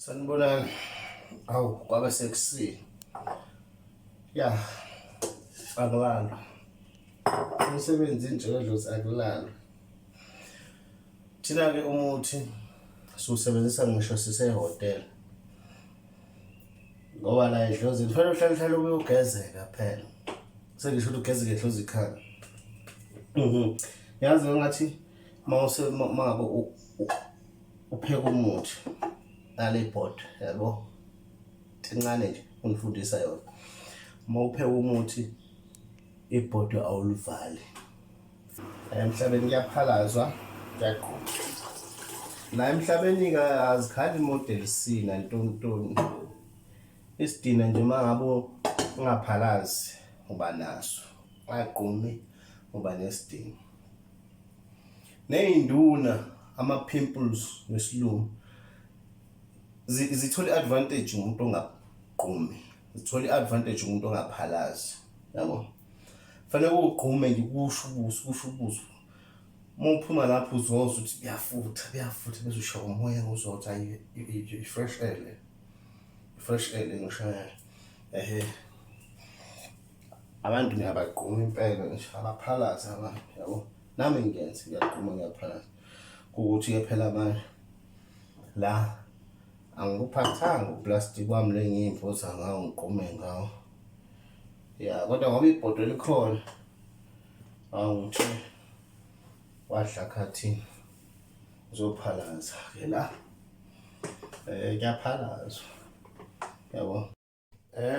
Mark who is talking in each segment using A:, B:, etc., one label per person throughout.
A: Sanibonani. Awu kwabe sekusile. Ya. Akulala. Umsebenzi nje wedlozi akulala. Thina ke umuthi siwusebenzisa ngisho sisehotela. Ngoba la idlozi kufanele uhlale uyogezeka phela. Sengisho ukuthi ugezeke idlozi ikhaya. Yazi ngathi mangabe upheka umuthi nale board yabo incane nje unifundisa yona. Mawupheka umuthi ibhodo awulivali. Emhlabeni kuyaphalazwa kuyaqhuma. La emhlabeni azikhali model C nantontoni. Isidina nje mangabe ungaphalazi uba naso. Aqhumi uba nesidina. Neyinduna ama-pimples ngesilungu zithola advantage umuntu ongaqhumi. Zithola advantage umuntu ongaphalazi. Yabo. Fanele uqhume nje kusho ubuso. Mawuphuma lapho uzozwa ukuthi kuyafutha bese ushaya umoya uzothi ayi i-fresh air. Fresh air ngishaya. Abantu ngiyabaqhuma impela nje abaphalazi abantu yabo. Nami ngiyenza ngiyaqhuma ngiyaphalaza. Ukuthi ke phela manje la angikuphathanga uplastic wami lengiyimvuza ngawo ngiqume ngawo. Ya kodwa ngoba ibhodo likhona awuthi wadla khathini uzophalaza ke la kuyaphalazwa yabo.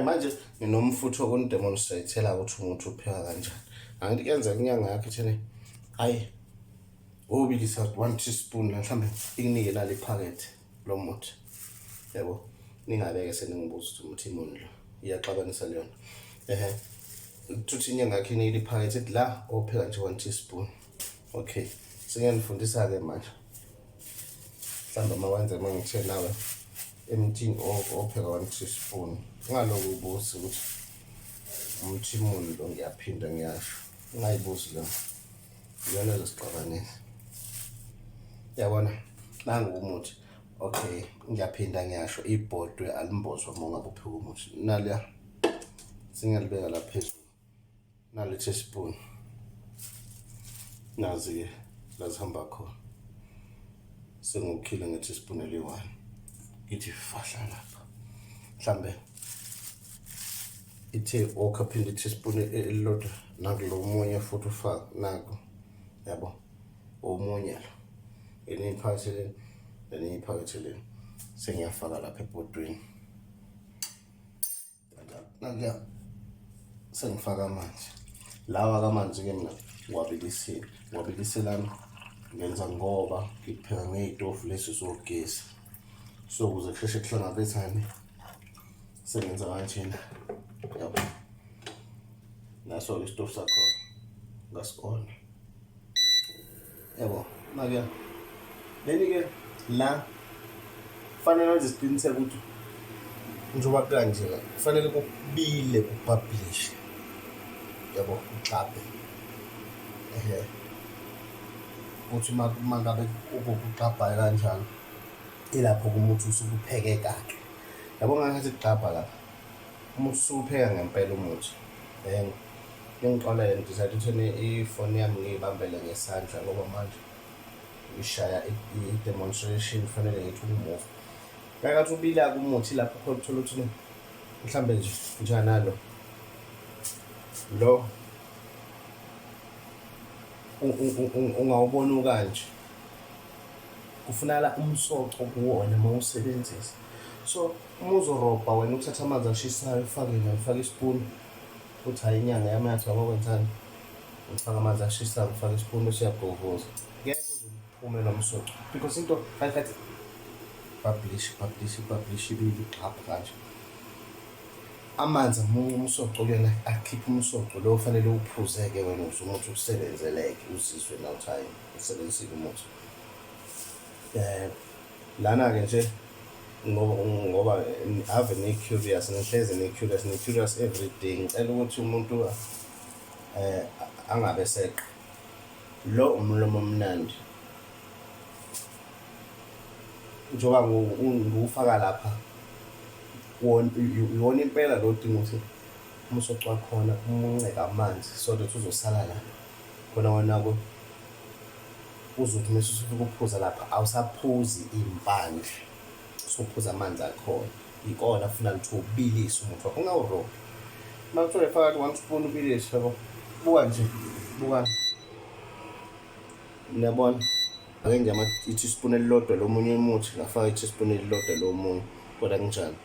A: Manje nginomfutho ondemonstrate-ela ukuthi umuthi upheka kanjani. Angithi kuyenza inyanga yakhe thene hayi ubilisa 1 teaspoon la mhlambe ikunike nale phakethe lo muthi yabo. Ningabeke seningibuza ukuthi umuthi imoni lo iyaxabanisa leyona. Tuthi inyanga yakhe inile iphakethe ethi la opheka nje 1 teaspoon. Okay, sengiyanifundisa ke manje. Mhlawumbe mawenze mangithe nawe emthini opheka 1 teaspoon. Ngaloku ubuza ukuthi umuthi imoni lo ngiyaphinda ngiyasho. Ungayibuzi lo. Iyona lesixabanisa. Yabona nangu umuthi. Okay, ngiyaphinda ngiyasho ibhodwe alimbozwa mongabe upheka umuthi. Naliya singiyalibeka la phezulu. Nale teaspoon. Nazi ke lazihamba khona. Sengikhile nge-teaspoon eli-1. Ithi fahla lapha. Mhlambe ithe okaphinda i-teaspoon elilodwa nakulo munye futhi ufaka nako. Yabo. Omunye lo. Iphakethe leni. Sengiyafaka lapha ebhodweni. Nakuya sengifaka amanzi. Lawa kamanzi ke mina wabiliselana ngenza ngoba ngipheka ngezitofu lesi sogesi. So ukuze kusheshe kuhlangabezane sengenza kanjena. Yabo. Naso isitofu sakho ngasikona. Yabo. Manje leni ke la fanele wenze isiqiniseko ukuthi njoba kanje la kufanele kubile kupublish. Yabo uxabe. Uthi mangabe ukuxabha kanjalo ilapho umuthi usukupheke kahle. Yabo ngakhathi kuxabha lapha umuthi usupheka ngempela umuthi. Ngixolele ngizathi uthene ifoni yami ngiyibambele ngesandla ngoba manje ishaya i-demonstration kufanele ngithi umove. Ngakathi ubila umuthi lapho khona uthola ukuthi mhlambe nje njanalo lo ungawubona kanje kufunala umsoco kuwona mawusebenzisa. So umuzorobha wena uthatha amanzi ashisayo ufake ispoon uthi hayi inyanga yami yathi wakwenzani ufaka amanzi ashisayo ufake ispoon usiyabhovoza ngeke uzuphume nomsoco because into phakathi publish ibili xapha kanje amanzi umsoco kuyena akhipha umsoco lo ufanele uphuzeke wena umuthi usebenzeleke uzizwe now time usebenzise umuthi. Lana ke nje ngoba ave ne-curious nihleze ne-curious every day. Ngicela ukuthi umuntu angabe seqa lo umlomo omnandi njengoba ngiwufaka lapha iwona impela lo udinga ukuthi umsoco wakhona umunceke amanzi so that uzosala la khona wona uzothi mase usufika ukuphuza lapha awusaphuzi impandle usuphuza amanzi akhona ikona funa ukuthi ubilise umuthi wakho ungawurobhi mase uyafaka 1 spoon ubilise yabo buka nje buka niyabona ake nje i-teaspoon elilodwa lomunye umuthi ngafaka i-teaspoon elilodwa lomunye kodwa kunjani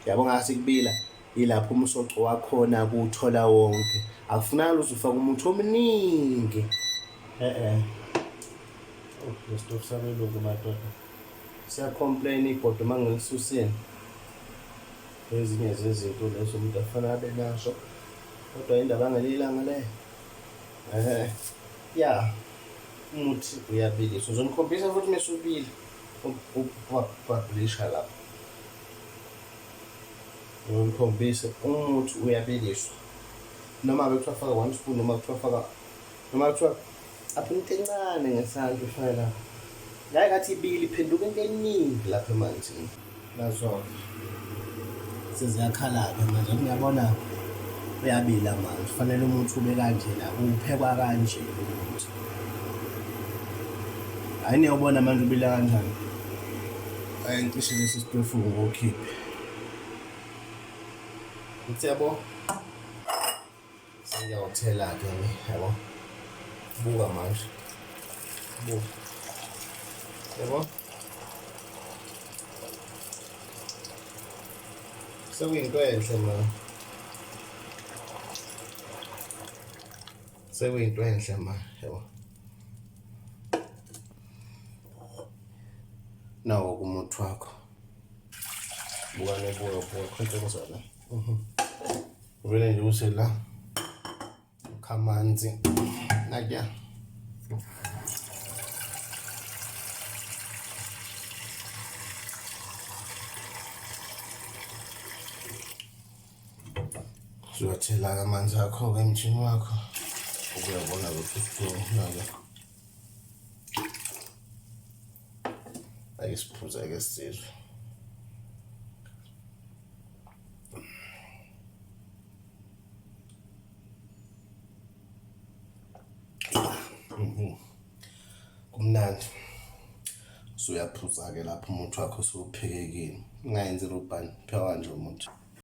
A: yabo ngase kubila ilapho umsoco wakhona kuthola wonke akufunakala uzufaka umuthi omningi Stop sami lokho madoda siya complain ibhodo mangisuseni ezinye zezinto lezo umuntu afana abe nazo kodwa indaba angelilanga le ya umuthi uyabiliswa uzomkhombisa futhi mesubili ubablisha lapho ngikhombise umuthi uyabiliswa noma bekuthiwa faka 1 spoon noma kuthiwa apho into encane ngesandla ufaka lapha ngeke ngathi ibili iphenduka into eningi lapha emanzini nazo seziyakhala-ke manje ngiyabona uyabila manje kufanele umuthi ube kanje la uphekwa kanje umuthi hayi niyawubona manje ubila kanjani ngisho lesi sitofu ngokhiphe uthi yabo sengiyawuthela-ke yabo buka manje buka yabo sekuyinto enhle manje sekuyinto enhle manje yabo nawo umuthi wakho buka nebuka khonto ngizona vele nje usela kamanzi nakya uzothela amanzi akho emjini wakho ukuyabona ukuthi usithunga ayisiphuza ke sizwe kumnandi usuyaphuza ke lapho umuthi wakho usuphekekile ungayenzi rubani phela kanje umuthi